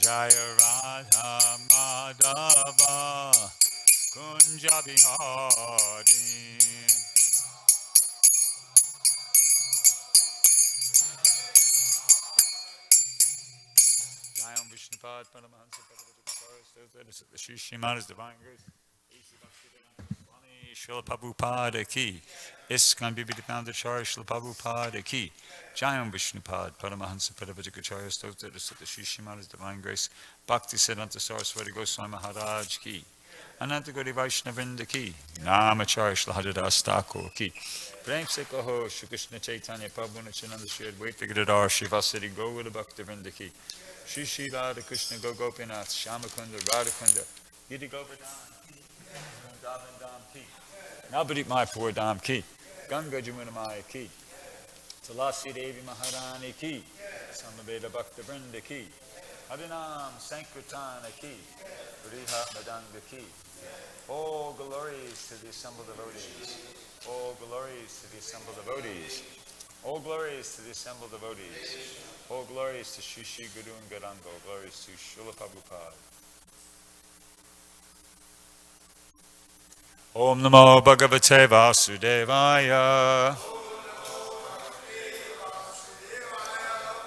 Jaya Radha Madhava Kunja Bihari. Jayam Vishnupad Paramahansa Prabhupada Sri Srimada's Divine Grace Swami Srila Prabhupada Ki ISKCON Bibhidipanda Chari Srila Prabhupada Ki Jayam Vishnupad Paramahansa Prabhupada Stota Sri Srimada's Divine Grace Bhakti Siddhanta Saraswati Goswami Maharaj Ki Ananta Gauri Vaishnavinda Ki Namacharya Srila Haridas Thakur Ki Prem Se Kaho Shri Krishna Chaitanya Prabhu Nityananda Shri Advaita Gadadhar Shri Vasari Gaura Bhaktivinda Ki Shri Shri Radha Krishna Gopinath Shamakunda Radhakunda Giri Govardhan Govardhan Ki Nabharit Mayapur Dham Ki Ganga Jamuna Maya Ki Tulasi Devi Maharani Ki Samaveda Bhaktivinoda Ki Harinam Sankirtana Ki Vriha Madanga Ki. All glories to the assembled devotees. All glories to the assembled devotees. All glories to the assembled devotees. All glories to Shri Shri Guru and Gauranga. All glories to Srila Prabhupada. Om Namo Bhagavate Vasudevaya.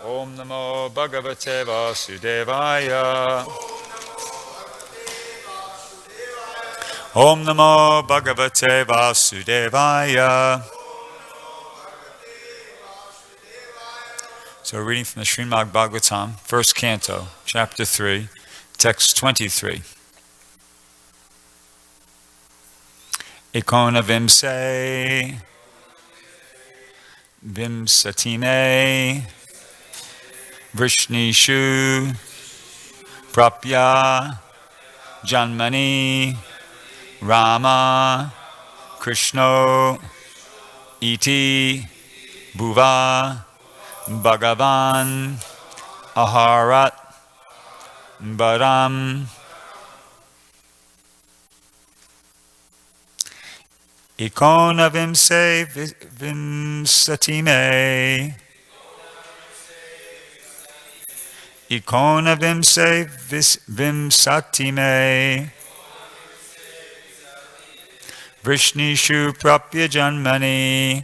Om Namo Bhagavate Vasudevaya. Om Namo Bhagavate Vasudevaya. So we're reading from the Srimad Bhagavatam, first canto, chapter 3, text 23. Ikona vimse, vimsatime, vrishnishu, prapya, janmani, Rama, Krishno, iti, bhuva, Bhagavan, aharat, baram, ikona vimse vimsatime, ikona vimse vimsatime, vrishnishu prapya janmani,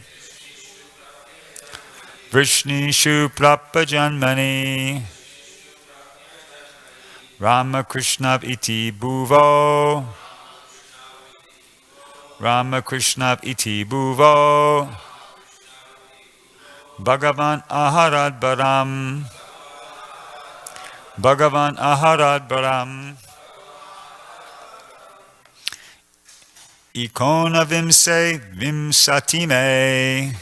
vrishnishu prapya janmani, Ramakrishnav iti bhuvo, Ramakrishnav iti bhuvo, Bhagavan aharad baram, Bhagavan aharad baram, ikona vimse vimsatime,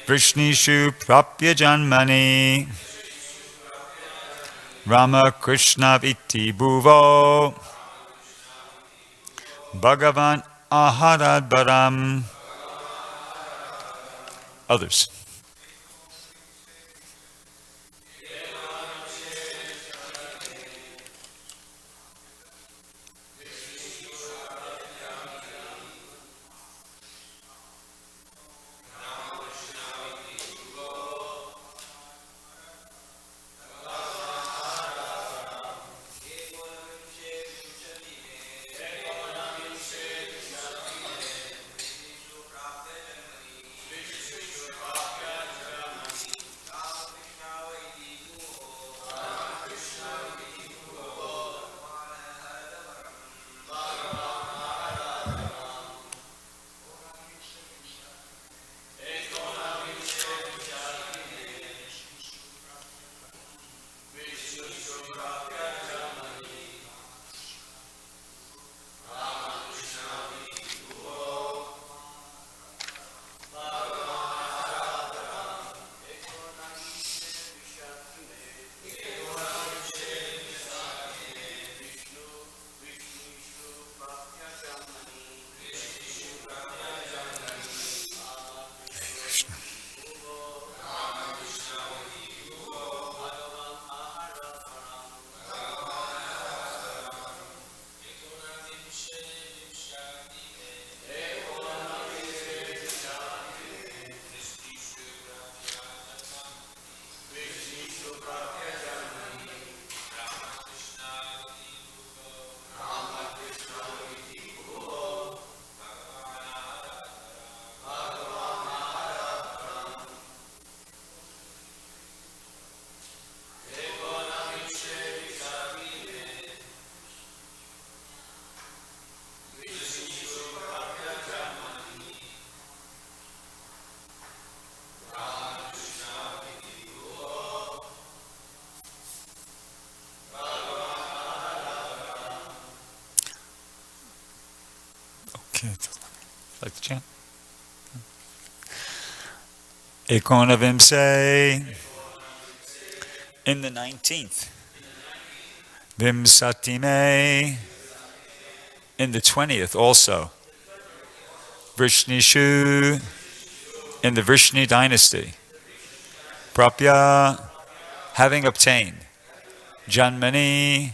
vrishnishu prapya janmani, Ramakrishnav iti bhuvo, Bhagavan aharad baram. Others. Like the chant? Ekonavimse in the 19th. Vimsatime in the 20th also. Vrishnishu in the Vrishni dynasty. Prapya, having obtained. Janmani,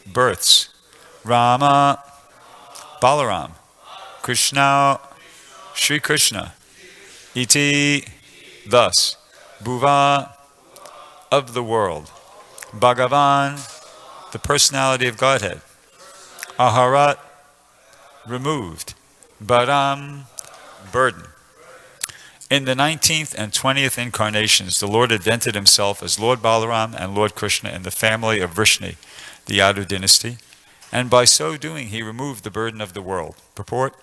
births. Rama, Balaram. Krishna, Sri Krishna. Iti, thus. Bhuva, of the world. Bhagavan, the personality of Godhead. Aharat, removed. Baram, burden. In the 19th and 20th incarnations, the Lord invented himself as Lord Balaram and Lord Krishna in the family of Vrishni, the Yadu dynasty, and by so doing he removed the burden of the world. Purport: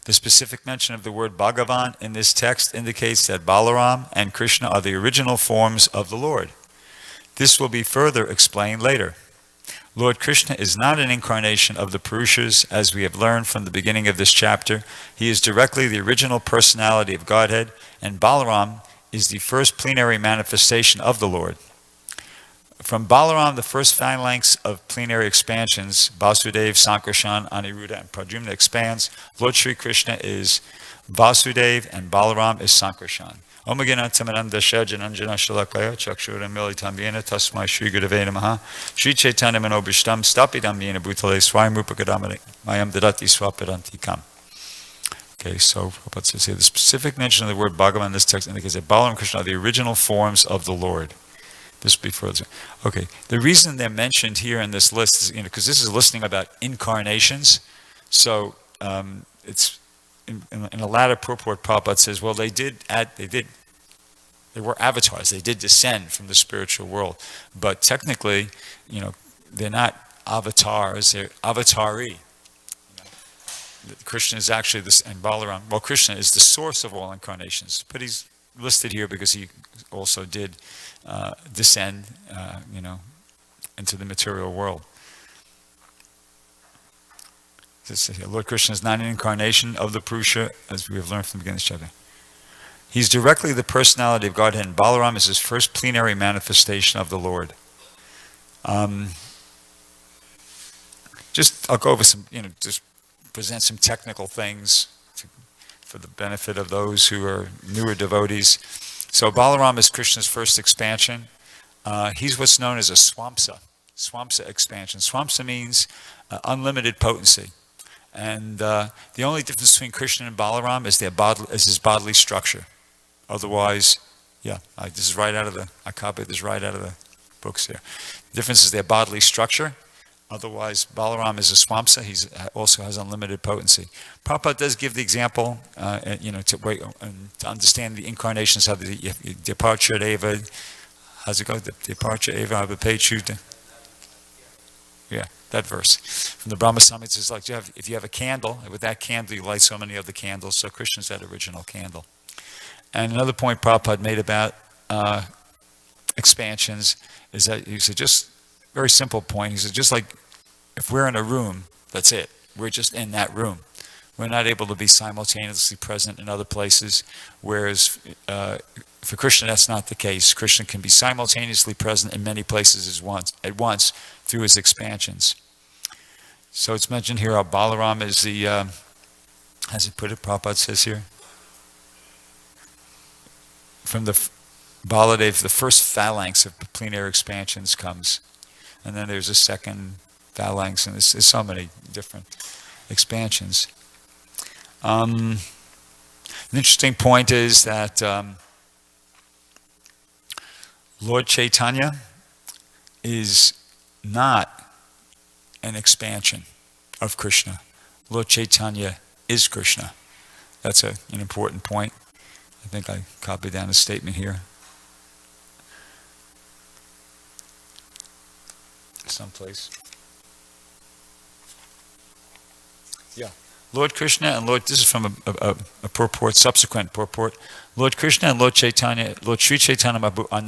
the specific mention of the word Bhagavan in this text indicates that Balaram and Krishna are the original forms of the Lord. This will be further explained later. Lord Krishna is not an incarnation of the Purushas, as we have learned from the beginning of this chapter. He is directly the original personality of Godhead, and Balaram is the first plenary manifestation of the Lord. From Balaram, the first phalanx of plenary expansions, Vasudev, Sankarshan, Aniruddha, and Pradyumna expands. Lord Sri Krishna is Vasudev, and Balaram is Sankarshan. Om Gyanantimiranda Jananjana Shalakaya Chakshura Militam Yena Tasmai Shri Gurave Namaha Shri Chaitanya Manobishtam Stapidam Yena Bhutale Swayam Rupa Gadamari Mayam Dadati Swapadantikam. Okay, so Prabhupada says here the specific mention of the word Bhagavan in this text indicates that Balaram and Krishna are the original forms of the Lord. This will be further. Okay, the reason they're mentioned here in this list is, because this is listing about incarnations. So it's in a latter purport, Prabhupada says, well, they were avatars. They did descend from the spiritual world, but technically, they're not avatars. They're avatari. Krishna is actually this, and Balaram. Well, Krishna is the source of all incarnations, but he's listed here because he also did descend, into the material world. Lord Krishna is not an incarnation of the Purusha, as we have learned from the beginning of this chapter. He's directly the personality of Godhead, and Balaram is his first plenary manifestation of the Lord. I'll go over some, just present some technical things for the benefit of those who are newer devotees. So Balaram is Krishna's first expansion. He's what's known as a swamsa expansion. Swamsa means unlimited potency. And the only difference between Krishna and Balaram is his bodily structure. Otherwise, this is right out of I copied this right out of the books here. The difference is their bodily structure. Otherwise, Balaram is a swamsa. He also has unlimited potency. Prabhupada does give the example, to understand the incarnations, how the departure eva, how's it go? The departure eva abapechu. Yeah, that verse. From the Brahma Samhita, it's like if you have a candle, with that candle you light so many other candles, so Krishna's that original candle. And another point Prabhupada made about expansions is that he said, just very simple point, he said, just like if we're in a room, that's it. We're just in that room. We're not able to be simultaneously present in other places, whereas for Krishna that's not the case. Krishna can be simultaneously present in many places at once through his expansions. So it's mentioned here how Balaram is the, as it put it, Prabhupada says here, from the Baladev, the first phalanx of plenary expansions comes. And then there's a second phalanx, and there's so many different expansions. An interesting point is that Lord Chaitanya is not an expansion of Krishna. Lord Chaitanya is Krishna. That's an important point. I think I copied down a statement here. Someplace. Yeah. Lord Krishna and Lord, this is from a purport, subsequent purport. Lord Krishna and Lord Chaitanya, Lord Sri Chaitanya Mahaprabhu are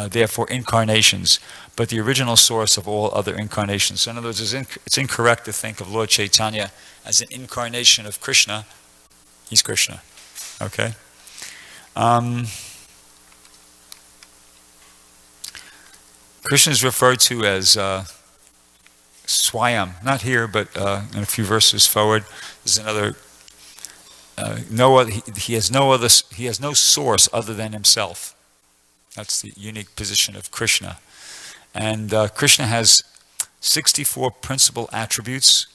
therefore incarnations, but the original source of all other incarnations. So in other words, it's incorrect to think of Lord Chaitanya as an incarnation of Krishna. He's Krishna. Okay? Krishna is referred to as Swayam, not here, but in a few verses forward. There's another. He has no source other than himself. That's the unique position of Krishna. And Krishna has 64 principal attributes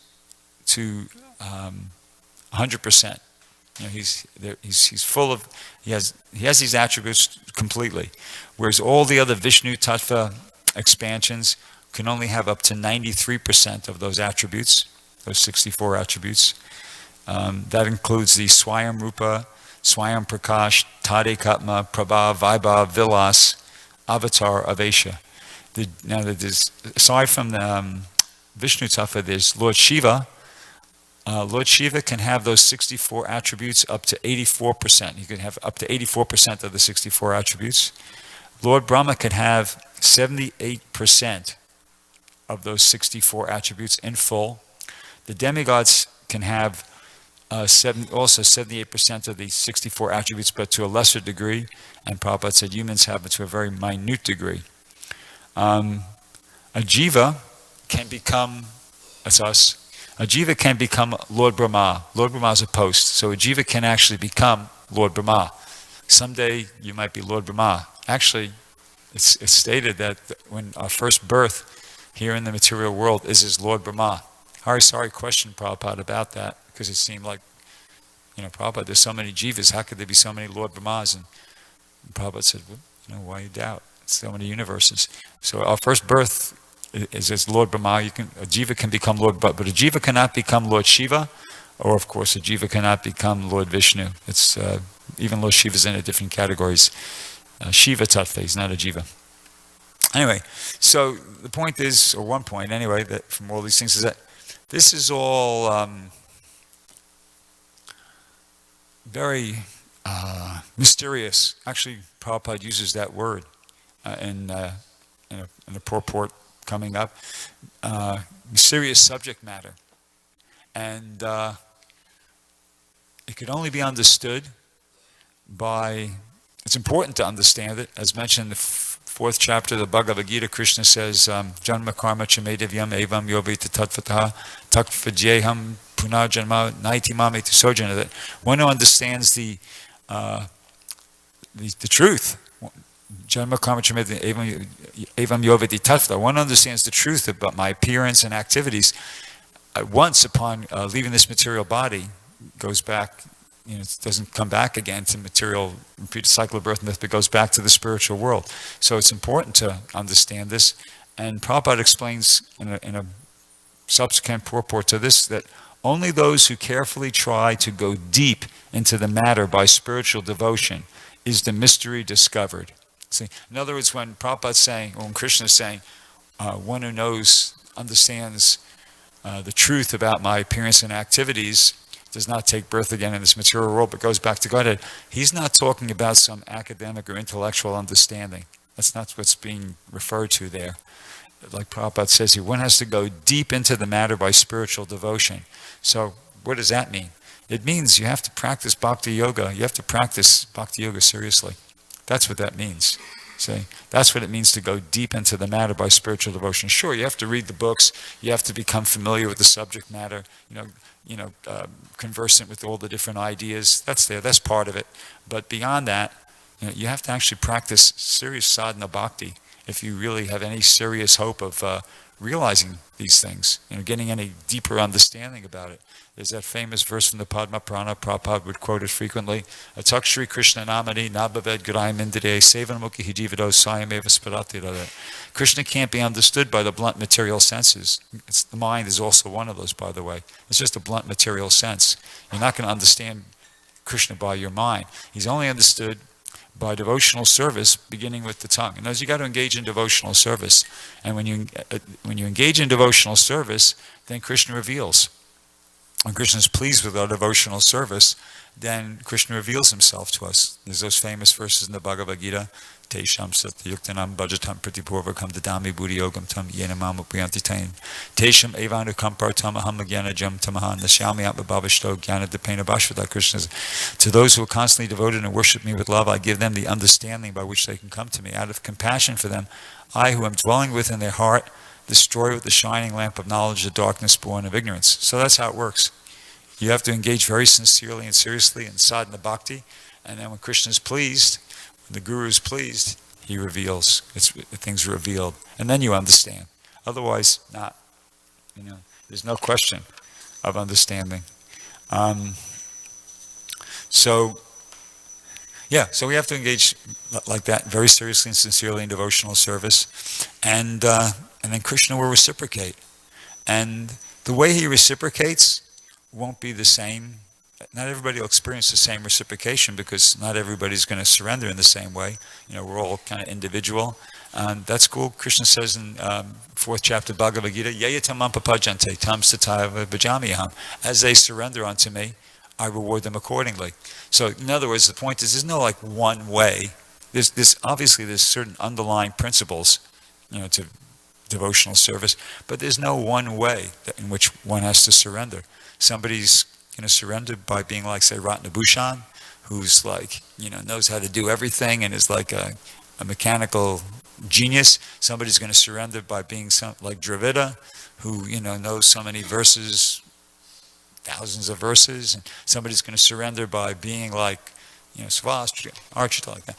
to 100%. You know, he's full of, he has these attributes completely, whereas all the other Vishnu Tattva expansions can only have up to 93% of those attributes, those 64 attributes. That includes the Swayam Rupa, Swayam Prakash, Tade Katma, Prabha, Vaibhav, Vilas, Avatar, Avesha. Now, aside from the Vishnu Tattva, there's Lord Shiva. Lord Shiva can have those 64 attributes up to 84%. He can have up to 84% of the 64 attributes. Lord Brahma can have 78% of those 64 attributes in full. The demigods can have also 78% of the 64 attributes, but to a lesser degree. And Prabhupada said humans have it to a very minute degree. A jiva can become, that's us, a jiva can become Lord Brahma. Lord Brahma is a post, so a jiva can actually become Lord Brahma. Someday you might be Lord Brahma. Actually, it's stated that when our first birth here in the material world is as Lord Brahma. Sorry question, Prabhupada, about that, because it seemed like, Prabhupada, there's so many jivas, how could there be so many Lord Brahmas? And Prabhupada said, well, why you doubt? It's so many universes. So our first birth is as Lord Brahma. A jiva can become Lord Brahma, but a jiva cannot become Lord Shiva, or of course a jiva cannot become Lord Vishnu. It's even Lord Shiva is in a different categories. Shiva Tattva, he's not a jiva. Anyway, so the point is, or one point anyway, that from all these things is that this is all very mysterious. Actually, Prabhupada uses that word in a purport coming up. Mysterious subject matter. And it could only be understood by, it's important to understand it. As mentioned in the fourth chapter of the Bhagavad Gita, Krishna says, Janma karma chamedevyam evam yovita tattvataha tattvadyeham punarjanma naiti mameti sojana. That one who understands the truth, Janma karma chamedevyam evam yovita tattva, one understands the truth about my appearance and activities. Once upon leaving this material body, goes back, it doesn't come back again to material, repeated cycle of birth and death, but goes back to the spiritual world. So it's important to understand this. And Prabhupada explains in a subsequent purport to this that only those who carefully try to go deep into the matter by spiritual devotion is the mystery discovered. See, in other words, when Prabhupada's saying, or when Krishna is saying, one who understands the truth about my appearance and activities does not take birth again in this material world, but goes back to Godhead. He's not talking about some academic or intellectual understanding. That's not what's being referred to there. Like Prabhupada says here, one has to go deep into the matter by spiritual devotion. So what does that mean? It means you have to practice bhakti yoga. You have to practice bhakti yoga seriously. That's what that means. See, that's what it means to go deep into the matter by spiritual devotion. Sure, you have to read the books. You have to become familiar with the subject matter. Conversant with all the different ideas. That's there. That's part of it. But beyond that, you have to actually practice serious sadhana bhakti if you really have any serious hope of realizing these things, getting any deeper understanding about it. There's that famous verse from the Padma Purana, Prabhupada would quote it frequently, Atak Shri Krishna Namani Nabhaved Grayam Indire Sevanamukhi Hijivado Sayameva Sparati. Krishna can't be understood by the blunt material senses. The mind is also one of those, by the way. It's just a blunt material sense. You're not going to understand Krishna by your mind. He's only understood by devotional service, beginning with the tongue. And as you got to engage in devotional service, and when you engage in devotional service, then Krishna reveals. When Krishna is pleased with our devotional service, then Krishna reveals himself to us. There's those famous verses in the Bhagavad Gita, Tesham Satyuktanam Bhajatam Pratipurvakam Dadami Buddhi Yogam Tam Yenamam Upriyantitain Tesham Evanu Kampar Tamaham Gyana Jam Tamahan Nashyami Atma Bhavashto Gyana Depena Bhashvata Krishna. To those who are constantly devoted and worship me with love, I give them the understanding by which they can come to me. Out of compassion for them, I, who am dwelling within their heart, destroy with the shining lamp of knowledge the darkness born of ignorance. So that's how it works. You have to engage very sincerely and seriously in sadhana bhakti, and then when Krishna is pleased, when the Guru is pleased, he reveals, things are revealed, and then you understand. Otherwise, not. There's no question of understanding. So we have to engage like that, very seriously and sincerely in devotional service, and then Krishna will reciprocate. And the way he reciprocates won't be the same. Not everybody will experience the same reciprocation, because not everybody's going to surrender in the same way. We're all kind of individual. That's cool. Krishna says in 4th chapter Bhagavad Gita, Yayatamam papajante tam sataiva bhajamiham. As they surrender unto me, I reward them accordingly. So in other words, the point is, there's no like one way. There's obviously there's certain underlying principles, to devotional service, but there's no one way in which one has to surrender. Somebody's going to surrender by being like, say, Ratnabhushan, who's like, knows how to do everything and is like a mechanical genius. Somebody's going to surrender by being like Dravida, who, knows so many verses, thousands of verses. And somebody's going to surrender by being like, Svastra, Archita, like that.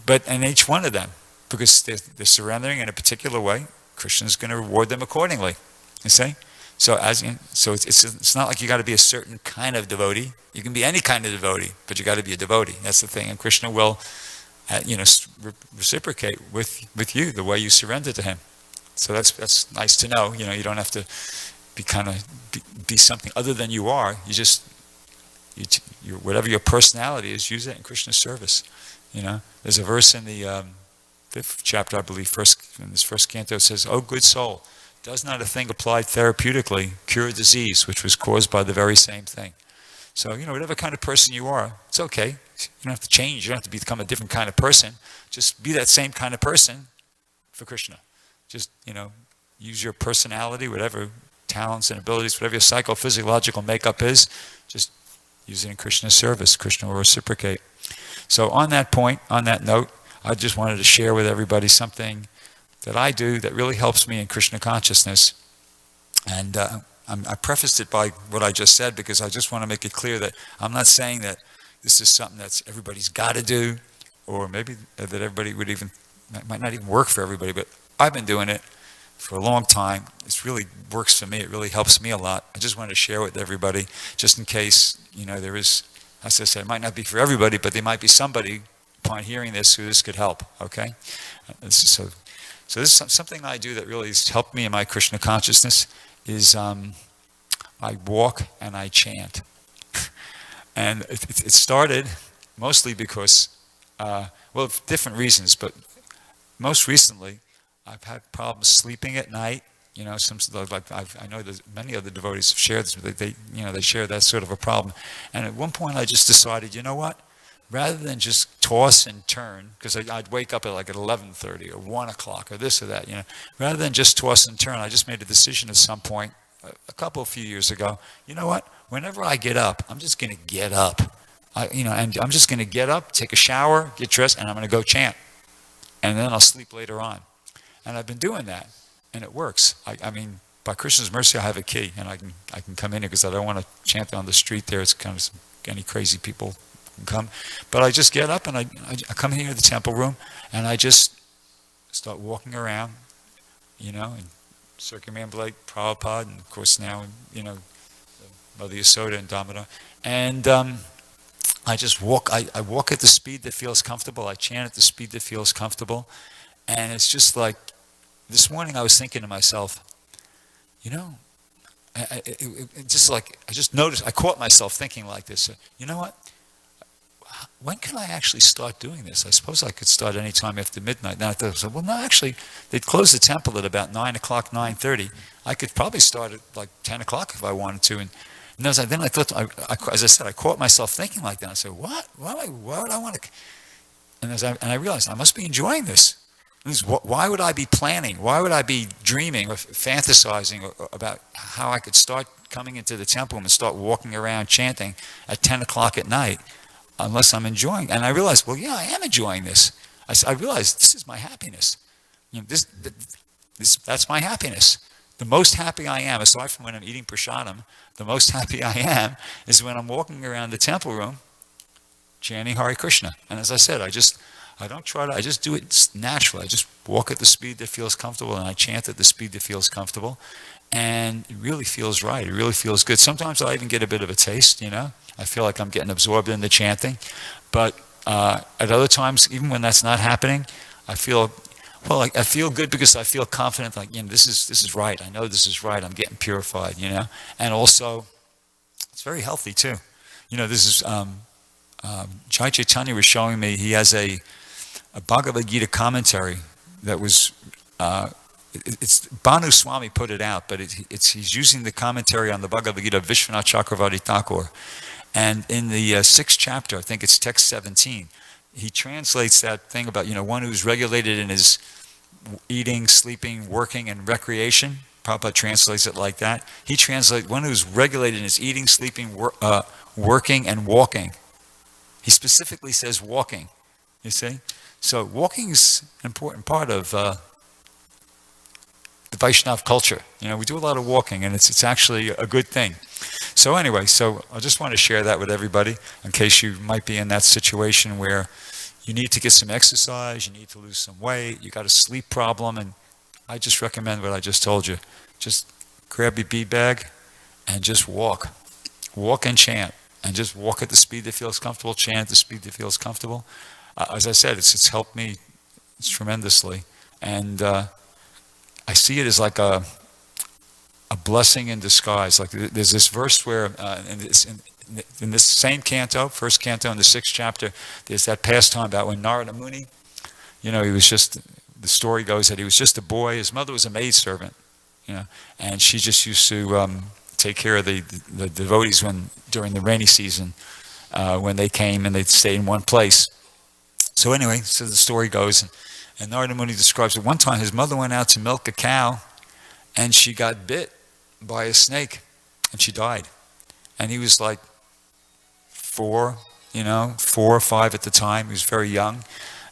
But in each one of them, because they're surrendering in a particular way, Krishna's going to reward them accordingly. You see? So it's not like you got to be a certain kind of devotee. You can be any kind of devotee, but you got to be a devotee. That's the thing. And Krishna will, reciprocate with you the way you surrender to him. So that's nice to know. You don't have to be something other than you are. You just whatever your personality is, use it in Krishna's service. There's a verse in the 5th chapter, I believe, in this first canto, it says, "O good soul, does not a thing applied therapeutically cure a disease which was caused by the very same thing?" So, whatever kind of person you are, it's okay. You don't have to change. You don't have to become a different kind of person. Just be that same kind of person for Krishna. Just, use your personality, whatever talents and abilities, whatever your psychophysiological makeup is, just use it in Krishna's service. Krishna will reciprocate. So on that point, on that note, I just wanted to share with everybody something that I do that really helps me in Krishna consciousness. And I prefaced it by what I just said, because I just want to make it clear that I'm not saying that this is something that everybody's got to do, or maybe that everybody might not even work for everybody, but I've been doing it for a long time. It really works for me. It really helps me a lot. I just wanted to share with everybody, just in case, there is, as I said, it might not be for everybody, but there might be somebody upon hearing this who this could help, okay? So this is something I do that really has helped me in my Krishna consciousness, is I walk and I chant. And it started mostly because, different reasons, but most recently, I've had problems sleeping at night. I know that many other devotees have shared this, but they share that sort of a problem. And at one point, I just decided, you know what? Rather than just toss and turn, because I'd wake up at 11:30 or 1 o'clock or this or that, rather than just toss and turn, I just made a decision at some point, a few years ago, you know what? Whenever I get up, I'm just going to get up. And I'm just going to get up, take a shower, get dressed, and I'm going to go chant. And then I'll sleep later on. And I've been doing that, and it works. I mean, by Krishna's mercy, I have a key, and I can come in here, because I don't want to chant on the street there. It's kind of any crazy people can come. But I just get up, and I come here to the temple room, and I just start walking around, and circumambulate Prabhupada, and of course now, Mother Yasoda and Damodar. And I just walk. I walk at the speed that feels comfortable. I chant at the speed that feels comfortable. And it's just like, this morning I was thinking to myself, I just noticed, I caught myself thinking like this, you know what? When can I actually start doing this? I suppose I could start any time after midnight. Now I thought, well, no, actually, they'd close the temple at about 9 o'clock, 9:30. I could probably start at 10 o'clock if I wanted to. And then I thought, as I said, I caught myself thinking like that. I said, what? Why would I want to? I realized I must be enjoying this. Why would I be planning? Why would I be dreaming or fantasizing about how I could start coming into the temple and start walking around chanting at 10 o'clock at night unless I'm enjoying? And I realized, well, yeah, I am enjoying this. I realized this is my happiness. That's my happiness. The most happy I am, aside from when I'm eating prasadam, the most happy I am is when I'm walking around the temple room chanting Hare Krishna. And as I said, I just do it naturally. I just walk at the speed that feels comfortable, and I chant at the speed that feels comfortable. And it really feels right. It really feels good. Sometimes I even get a bit of a taste, I feel like I'm getting absorbed in the chanting. But at other times, even when that's not happening, I feel good because I feel confident, like, this is right. I know this is right. I'm getting purified, And also, it's very healthy too. This is, Jai Chaitanya was showing me, he has a Bhagavad Gita commentary that was, it's Bhanu Swami put it out, but he's using the commentary on the Bhagavad Gita of Vishwanath Chakravarti Thakur. And in the 6th chapter, I think it's text 17, he translates that thing about, one who's regulated in his eating, sleeping, working, and recreation. Prabhupada translates it like that. He translates one who's regulated in his eating, sleeping, working, and walking. He specifically says walking, you see? So walking is an important part of the Vaishnav culture. We do a lot of walking, and it's actually a good thing. So anyway, I just want to share that with everybody in case you might be in that situation where you need to get some exercise, you need to lose some weight, you got a sleep problem, and I just recommend what I just told you. Just grab your bead bag and just walk. Walk and chant. And just walk at the speed that feels comfortable, chant at the speed that feels comfortable. As I said, it's helped me tremendously. And I see it as like a blessing in disguise. Like there's this verse where in this same canto, first canto in the 6th chapter, there's that pastime about when Narada Muni, he was just, the story goes that he was just a boy. His mother was a maidservant, and she just used to take care of the devotees during the rainy season when they came and they'd stay in one place. So anyway, so the story goes, and Narada Muni describes it. One time his mother went out to milk a cow, and she got bit by a snake, and she died. And he was like 4 or 5 at the time. He was very young,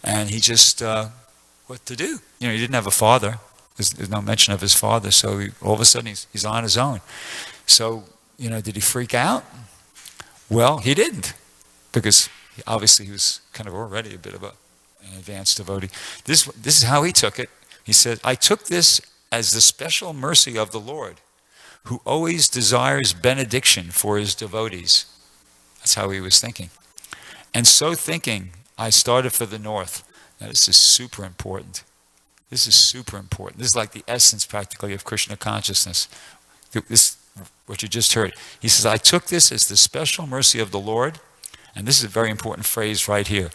and he just, what to do? He didn't have a father. There's no mention of his father, so all of a sudden he's on his own. So, did he freak out? Well, he didn't, because obviously he was kind of already a bit of an advanced devotee. This is how he took it. He said, I took this as the special mercy of the Lord, who always desires benediction for his devotees. That's how he was thinking. And so thinking, I started for the north. Now, this is super important. This is super important. This is like the essence, practically, of Krishna consciousness. This, what you just heard. He says, I took this as the special mercy of the Lord, and this is a very important phrase right here,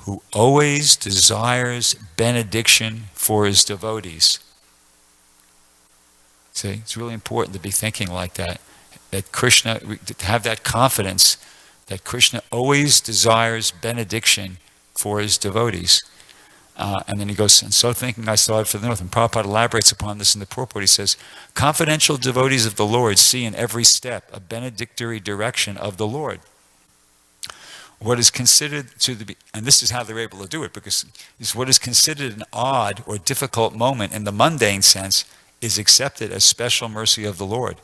who always desires benediction for his devotees. See, it's really important to be thinking like that. That Krishna, to have that confidence that Krishna always desires benediction for his devotees. And then he goes, and so thinking I started for the north. And Prabhupada elaborates upon this in the purport. He says, confidential devotees of the Lord see in every step a benedictory direction of the Lord. What is considered to be, and this is how they're able to do it, because it's what is considered an odd or difficult moment in the mundane sense is accepted as special mercy of the Lord.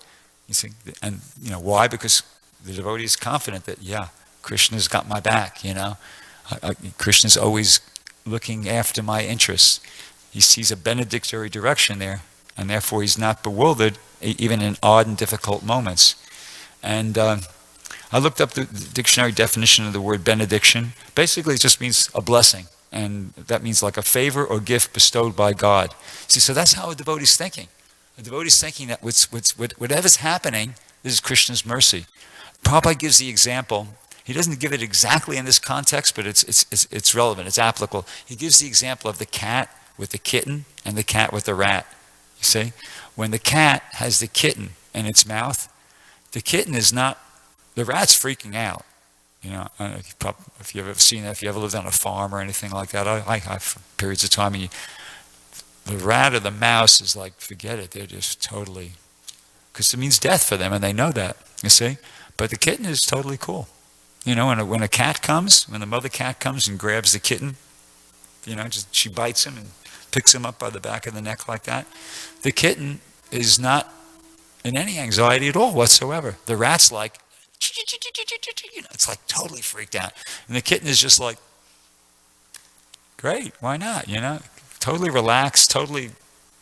You see, and why? Because the devotee is confident that, Krishna's got my back, Krishna's always looking after my interests. He sees a benedictory direction there, and therefore he's not bewildered even in odd and difficult moments. And I looked up the dictionary definition of the word benediction. Basically, it just means a blessing, and that means like a favor or gift bestowed by God. See, so that's how a devotee's thinking. A devotee's thinking that whatever's happening, this is Krishna's mercy. Prabhupada gives the example. He doesn't give it exactly in this context, but it's relevant, it's applicable. He gives the example of the cat with the kitten and the cat with the rat. You see? When the cat has the kitten in its mouth, the kitten is not, the rat's freaking out. If you've ever seen that, if you ever lived on a farm or anything like that, I for periods of time, and the rat or the mouse is like, forget it, they're just totally, because it means death for them, and they know that, you see? But the kitten is totally cool. When a cat comes, when the mother cat comes and grabs the kitten, she bites him and picks him up by the back of the neck like that, the kitten is not in any anxiety at all whatsoever. The rat's like, it's like totally freaked out. And the kitten is just like, great, why not, Totally relaxed, totally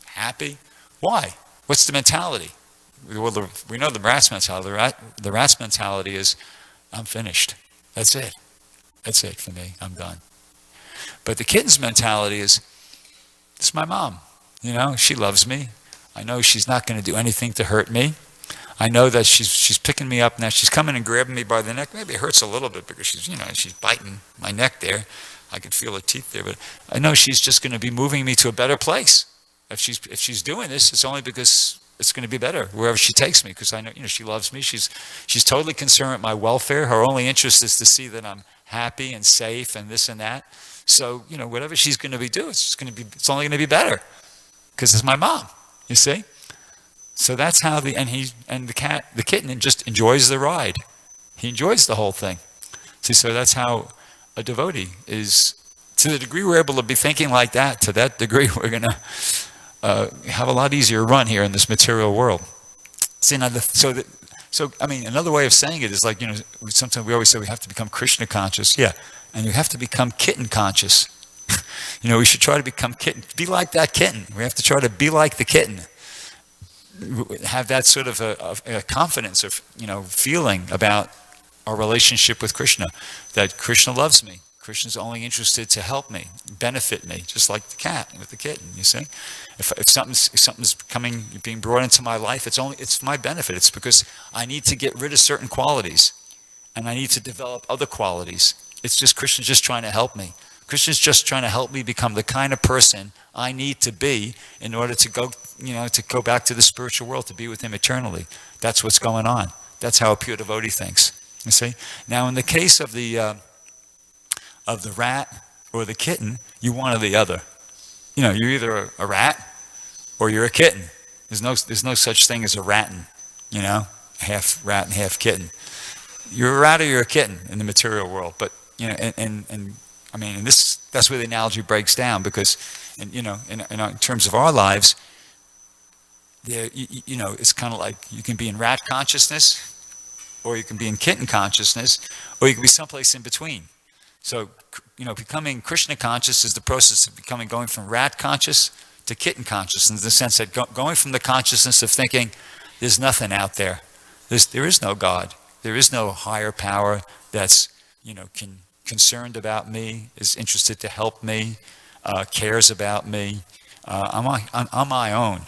happy. Why? What's the mentality? Well, we know the rat's mentality. The rat's mentality is, I'm finished. That's it. That's it for me. I'm done. But the kitten's mentality is, it's my mom. She loves me. I know she's not going to do anything to hurt me. I know that she's picking me up now. She's coming and grabbing me by the neck. Maybe it hurts a little bit because she's biting my neck there. I can feel her teeth there, but I know she's just going to be moving me to a better place. If she's doing this, it's only because it's going to be better wherever she takes me, because I know she loves me. She's totally concerned with my welfare. Her only interest is to see that I'm happy and safe and this and that. So whatever she's going to be doing, it's only going to be better because it's my mom. You see? So that's how the kitten just enjoys the ride. He enjoys the whole thing. See, so that's how a devotee is. To the degree we're able to be thinking like that, to that degree we're going to have a lot easier run here in this material world. See, now, another way of saying it is like, sometimes we always say we have to become Krishna conscious. Yeah, and you have to become kitten conscious. We should try to become kitten. Be like that kitten. We have to try to be like the kitten. Have that sort of a confidence of, feeling about our relationship with Krishna, that Krishna loves me. Krishna's only interested to help me, benefit me, just like the cat with the kitten, you see? If something's being brought into my life, it's for my benefit. It's because I need to get rid of certain qualities, and I need to develop other qualities. It's just Krishna's just trying to help me. Krishna's just trying to help me become the kind of person I need to be in order to go back to the spiritual world, to be with him eternally. That's what's going on. That's how a pure devotee thinks, you see? Now, in the case of the rat or the kitten, you one or the other. You're either a rat or you're a kitten. There's no such thing as a ratten, half rat and half kitten. You're a rat or you're a kitten in the material world. But that's where the analogy breaks down, because in terms of our lives, it's kind of like you can be in rat consciousness, or you can be in kitten consciousness, or you can be someplace in between. So, becoming Krishna conscious is the process of going from rat conscious to kitten conscious, in the sense that going from the consciousness of thinking there's nothing out there. There is no God. There is no higher power that's, concerned about me, is interested to help me, cares about me. I'm on my own.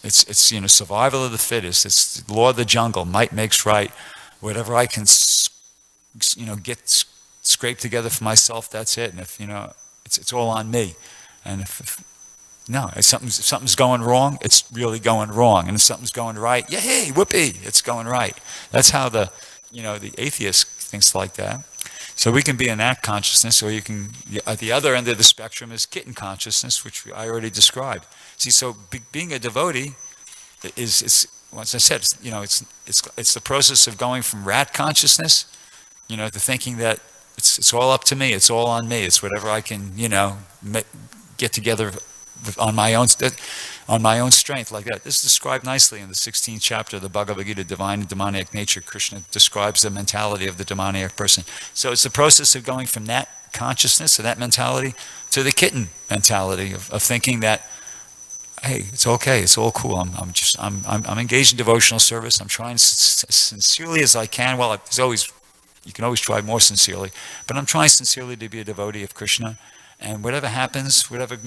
It's survival of the fittest. It's the law of the jungle. Might makes right. Whatever I can, get scraped together for myself, that's it. And if it's all on me. And if something's going wrong, it's really going wrong. And if something's going right, yay, whoopee, it's going right. That's how the atheist thinks like that. So we can be in that consciousness, or you can, at the other end of the spectrum is kitten consciousness, which I already described. See, so being a devotee is as I said, it's the process of going from rat consciousness, to thinking that it's all up to me, it's all on me, it's whatever I can, get together on my own strength, like that. This is described nicely in the 16th chapter of the Bhagavad Gita, Divine and Demoniac Nature. Krishna describes the mentality of the demoniac person. So it's the process of going from that consciousness, or that mentality, to the kitten mentality of thinking that, hey, it's okay, it's all cool. I'm engaged in devotional service. I'm trying as sincerely as I can. Well, you can always try more sincerely, but I'm trying sincerely to be a devotee of Krishna. And whatever happens, whatever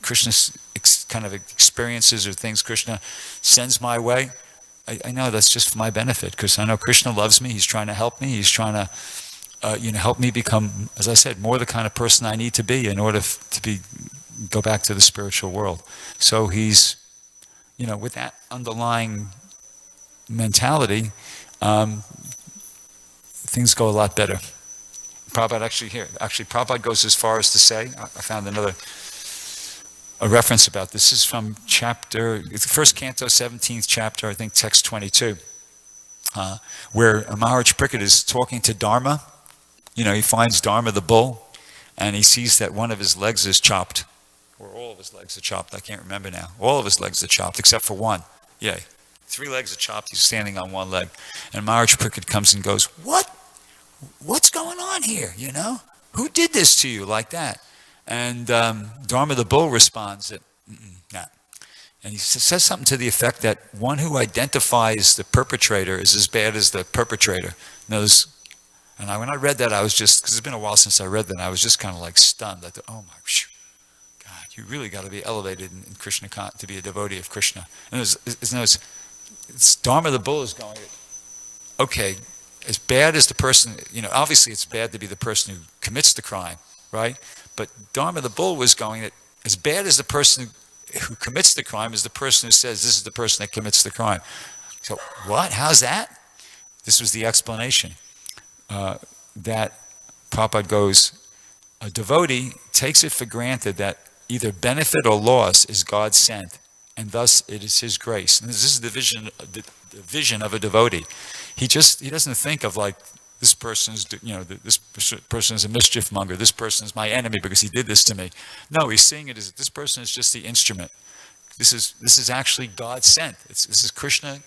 Krishna kind of experiences or things Krishna sends my way, I know that's just for my benefit, because I know Krishna loves me. He's trying to help me. He's trying to help me become, as I said, more the kind of person I need to be in order to go back to the spiritual world. So he's, with that underlying mentality, things go a lot better. Prabhupada Prabhupada goes as far as to say, I found a reference about this. This is from the first canto, 17th chapter, I think text 22, where Maharaj Pariksit is talking to Dharma. He finds Dharma the bull, and he sees that one of his legs is chopped, or all of his legs are chopped. I can't remember now. All of his legs are chopped, except for one. Yeah, 3 legs are chopped. He's standing on one leg. And Maharaj Pariksit comes and goes, What's going on here, Who did this to you like that? And Dharma the bull responds that, nah. And he says something to the effect that one who identifies the perpetrator is as bad as the perpetrator. And when I read that, I was just, because it's been a while since I read that, I was just kind of like stunned. I thought, oh my, God, you really got to be elevated in Krishna to be a devotee of Krishna. And it's Dharma the bull is going, okay, as bad as the person, obviously it's bad to be the person who commits the crime, right? But Dharma the bull was going that as bad as the person who commits the crime is the person who says this is the person that commits the crime. So what? How's that? This was the explanation. That Prabhupada goes, a devotee takes it for granted that either benefit or loss is God sent, and thus it is His grace. And this is the vision of a devotee. He doesn't think of like, this person's, this person is a mischief monger. This person is my enemy because he did this to me. No, he's seeing it as this person is just the instrument. This is actually God sent. This is Krishna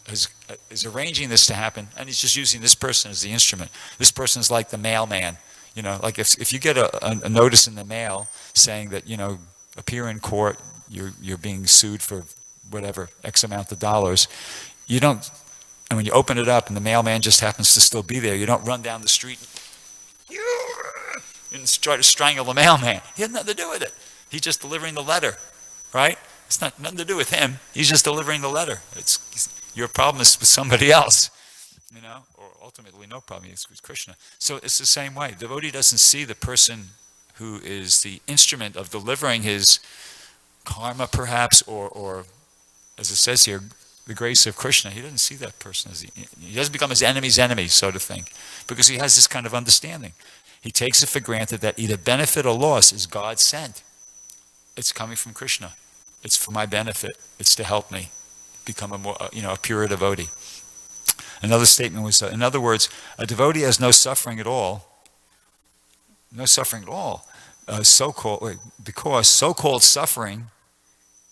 is arranging this to happen, and he's just using this person as the instrument. This person is like the mailman. Like if you get a notice in the mail saying that appear in court, you're being sued for whatever X amount of dollars, you don't. And when you open it up and the mailman just happens to still be there, you don't run down the street and try to strangle the mailman. He had nothing to do with it. He's just delivering the letter, right? It's nothing to do with him. He's just delivering the letter. Your problem is with somebody else, or ultimately no problem. It's with Krishna. So it's the same way. The devotee doesn't see the person who is the instrument of delivering his karma, perhaps, or as it says here, the grace of Krishna. He doesn't see that person as he doesn't become his enemy's enemy, so to think, because he has this kind of understanding. He takes it for granted that either benefit or loss is God sent. It's coming from Krishna. It's for my benefit. It's to help me become a pure devotee. Another statement was, in other words, a devotee has no suffering at all. No suffering at all. Because so-called suffering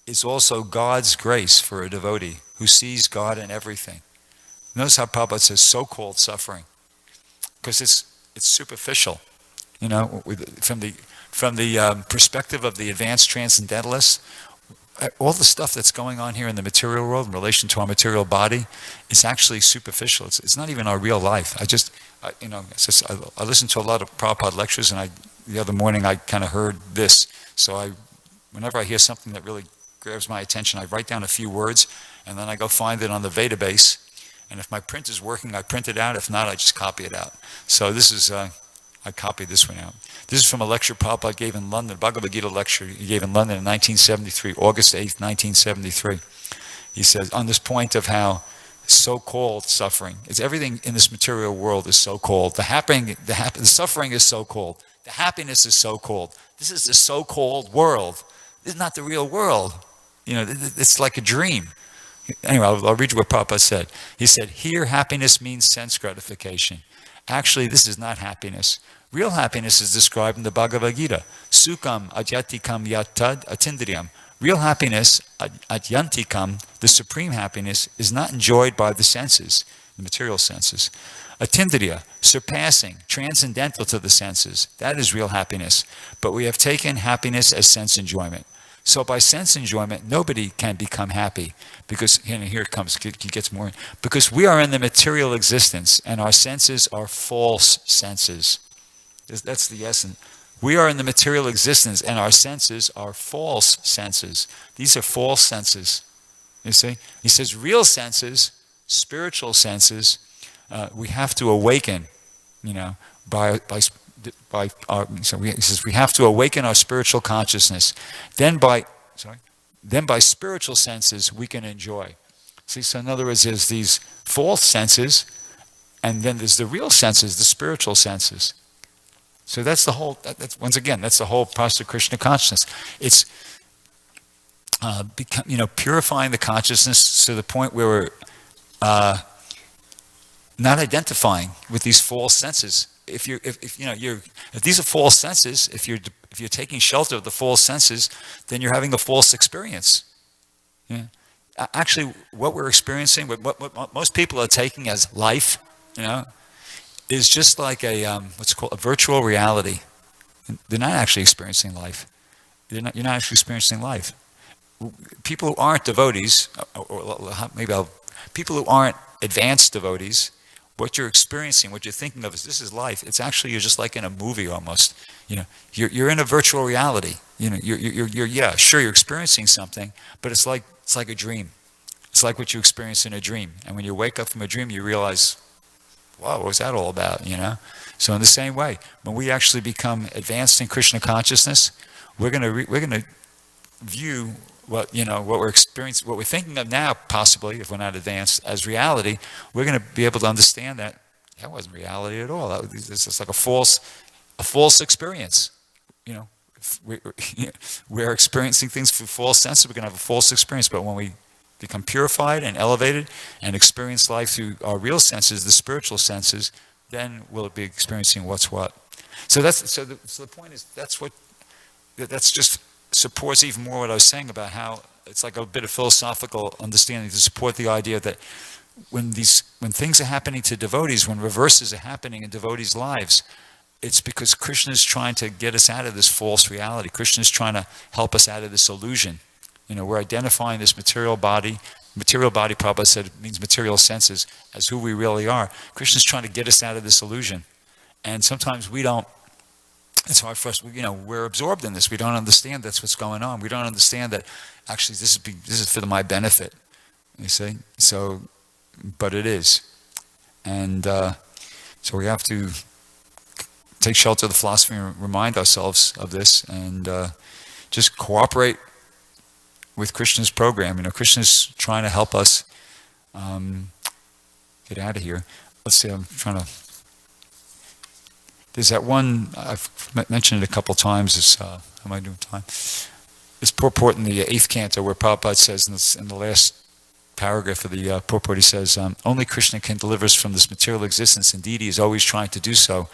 is also God's grace for a devotee who sees God in everything. Notice how Prabhupada says so-called suffering, because it's superficial. From the perspective of the advanced transcendentalists, all the stuff that's going on here in the material world in relation to our material body is actually superficial. It's not even our real life. I listened to a lot of Prabhupada lectures, and the other morning I kind of heard this. So whenever I hear something that really grabs my attention, I write down a few words, and then I go find it on the database. And if my print is working, I print it out. If not, I just copy it out. So this is, I copied this one out. This is from a lecture Prabhupada gave in London, Bhagavad Gita lecture he gave in London in 1973, August 8th, 1973. He says, on this point of how so-called suffering, it's everything in this material world is so-called. The suffering is so-called. The happiness is so-called. This is the so-called world. This is not the real world. It's like a dream. Anyway, I'll read you what Prabhupada said. He said, here happiness means sense gratification. Actually, this is not happiness. Real happiness is described in the Bhagavad Gita. Sukham adyatikam yattad atindriyam. Real happiness, adyantikam, the supreme happiness, is not enjoyed by the senses, the material senses. Atindriya, surpassing, transcendental to the senses. That is real happiness. But we have taken happiness as sense enjoyment. So by sense enjoyment, nobody can become happy, because here it comes, it gets more. Because we are in the material existence, and our senses are false senses. That's the essence. We are in the material existence, and our senses are false senses. These are false senses. You see? He says real senses, spiritual senses, we have to awaken, he says we have to awaken our spiritual consciousness. Then by spiritual senses we can enjoy. See, so in other words, there's these false senses, and then there's the real senses, the spiritual senses. So that's the whole, once again, that's the whole process of Krishna consciousness. It's purifying the consciousness to the point where we're not identifying with these false senses. If these are false senses, if you're taking shelter of the false senses, then you're having a false experience. Yeah. Actually, what we're experiencing, what most people are taking as life, is just like a what's called a virtual reality. They're not actually experiencing life. You're not actually experiencing life. People who aren't devotees, people who aren't advanced devotees, what you're experiencing, what you're thinking of is this is life. It's actually, you're just like in a movie almost. You're in a virtual reality. You're experiencing something, but it's like a dream. It's like what you experience in a dream. And when you wake up from a dream, you realize, wow, what was that all about? So in the same way, when we actually become advanced in Krishna consciousness, we're gonna view what we're experiencing, what we're thinking of now, possibly if we're not advanced, as reality. We're going to be able to understand that wasn't reality at all. It's just like a false experience. We're experiencing things through false senses. We're going to have a false experience. But when we become purified and elevated and experience life through our real senses, the spiritual senses, then we'll be experiencing what's what. So the point is that's just supports even more what I was saying about how it's like a bit of philosophical understanding to support the idea that when things are happening to devotees, when reverses are happening in devotees' lives, it's because Krishna is trying to get us out of this false reality. Krishna is trying to help us out of this illusion. We're identifying this material body. Material body, Prabhupada said, means material senses, as who we really are. Krishna is trying to get us out of this illusion. And sometimes we don't. It's hard for us, we're absorbed in this. We don't understand that's what's going on. We don't understand that actually this is for my benefit, you see? So, but it is. And so we have to take shelter of the philosophy and remind ourselves of this and just cooperate with Krishna's program. Krishna's trying to help us get out of here. Let's see, I'm trying to... There's that one, I've mentioned it a couple times, how am I doing time? This purport in the 8th canto where Prabhupada says in the last paragraph of the purport, he says, only Krishna can deliver us from this material existence. Indeed, he is always trying to do so.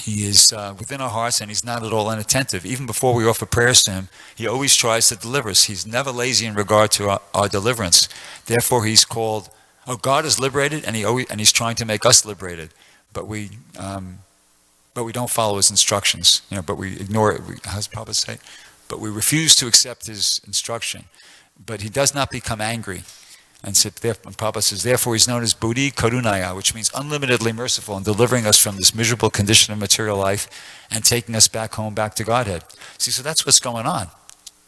He is within our hearts and he's not at all inattentive. Even before we offer prayers to him, he always tries to deliver us. He's never lazy in regard to our deliverance. Therefore, he's called, God is liberated and he's trying to make us liberated. But we don't follow his instructions, but we ignore it. How does Prabhupada say? But we refuse to accept his instruction. But he does not become angry. And Prabhupada says, therefore he's known as Buddhi Karunaya, which means unlimitedly merciful in delivering us from this miserable condition of material life and taking us back home, back to Godhead. See, so that's what's going on.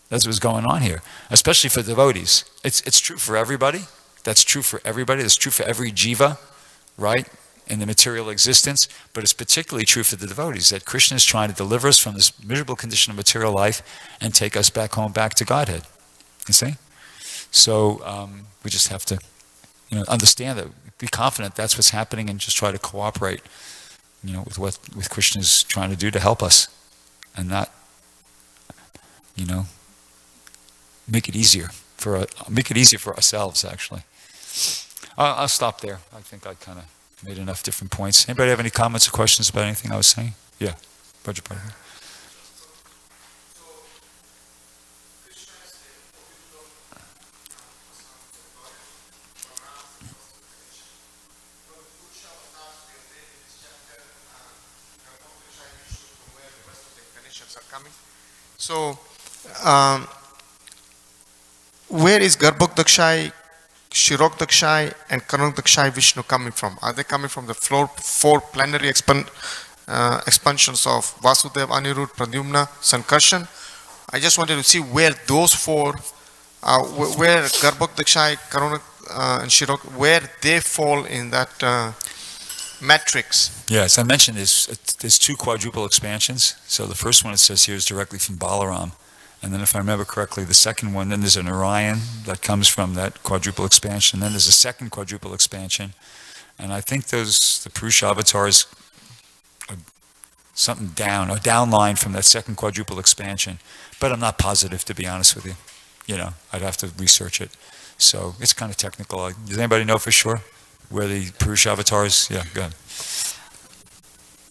That's what's going on here, especially for devotees. It's true for everybody. That's true for everybody. That's true for every jiva, right? In the material existence, but it's particularly true for the devotees, that Krishna is trying to deliver us from this miserable condition of material life and take us back home, back to Godhead. You see? So we just have to, understand that, be confident that's what's happening, and just try to cooperate, with Krishna's trying to do to help us, and not, make it easier for ourselves. Actually, I'll stop there. I think I kind of made enough different points. Anybody have any comments or questions about anything I was saying? Yeah, Bhrgupati. So, where is Garbhok-Dakshai, Shirok-Dakshai and Kanak-Dakshai Vishnu coming from? Are they coming from the four plenary expansions of Vasudeva, Anirudh, Pradyumna, Sankarshan? I just wanted to see where those four, where Garbhok-Dakshai, Kanak and Shirok, where they fall in that matrix. Yes, I mentioned there's 2 quadruple expansions. So the first one it says here is directly from Balaram. And then if I remember correctly, the second one, then there's an Orion that comes from that quadruple expansion. Then there's a second quadruple expansion. And I think the Purusha avatars something down, a down line from that second quadruple expansion. But I'm not positive, to be honest with you. I'd have to research it. So it's kind of technical. Does anybody know for sure where the Purusha avatars? Yeah, go ahead.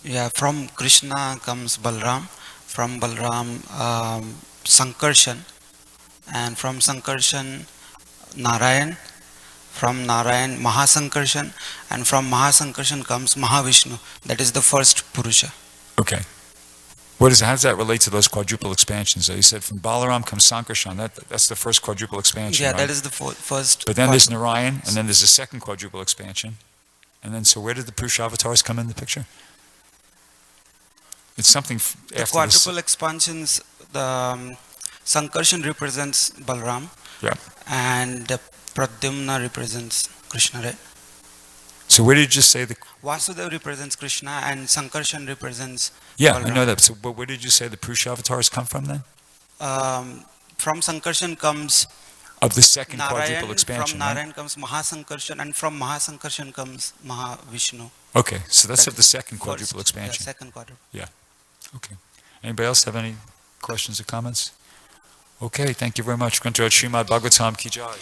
Yeah, from Krishna comes Balram, from Balram Sankarshan, and from Sankarshan Narayan, from Narayan Mahasankarshan, and from Mahasankarshan comes Mahavishnu. That is the first Purusha. Okay. How does that relate to those quadruple expansions? You said from Balaram comes Sankarshan. That's the first quadruple expansion, Yeah, right? that is the first. But then there's Narayan, and then there's a second quadruple expansion. And then, so where did the Purusha avatars come in the picture? It's something The after quadruple expansions, the Sankarshan represents Balram, Yeah. and Pradyumna represents Krishna, right? So where did you just say Vasudev represents Krishna, and Sankarshan represents Yeah, Balram. I know that. So, but where did you say the Purusha avatars come from then? From Sankarshan comes Of the second Narayan, quadruple expansion, from Narayan comes Mahasankarshan, and from Mahasankarshan comes Mahavishnu. right? Okay, so that's That of the second quadruple First, expansion. Yeah, second quadruple. Okay. Anybody else have any questions or comments? Okay, thank you very much. Srimad Bhagavatam Ki Jai.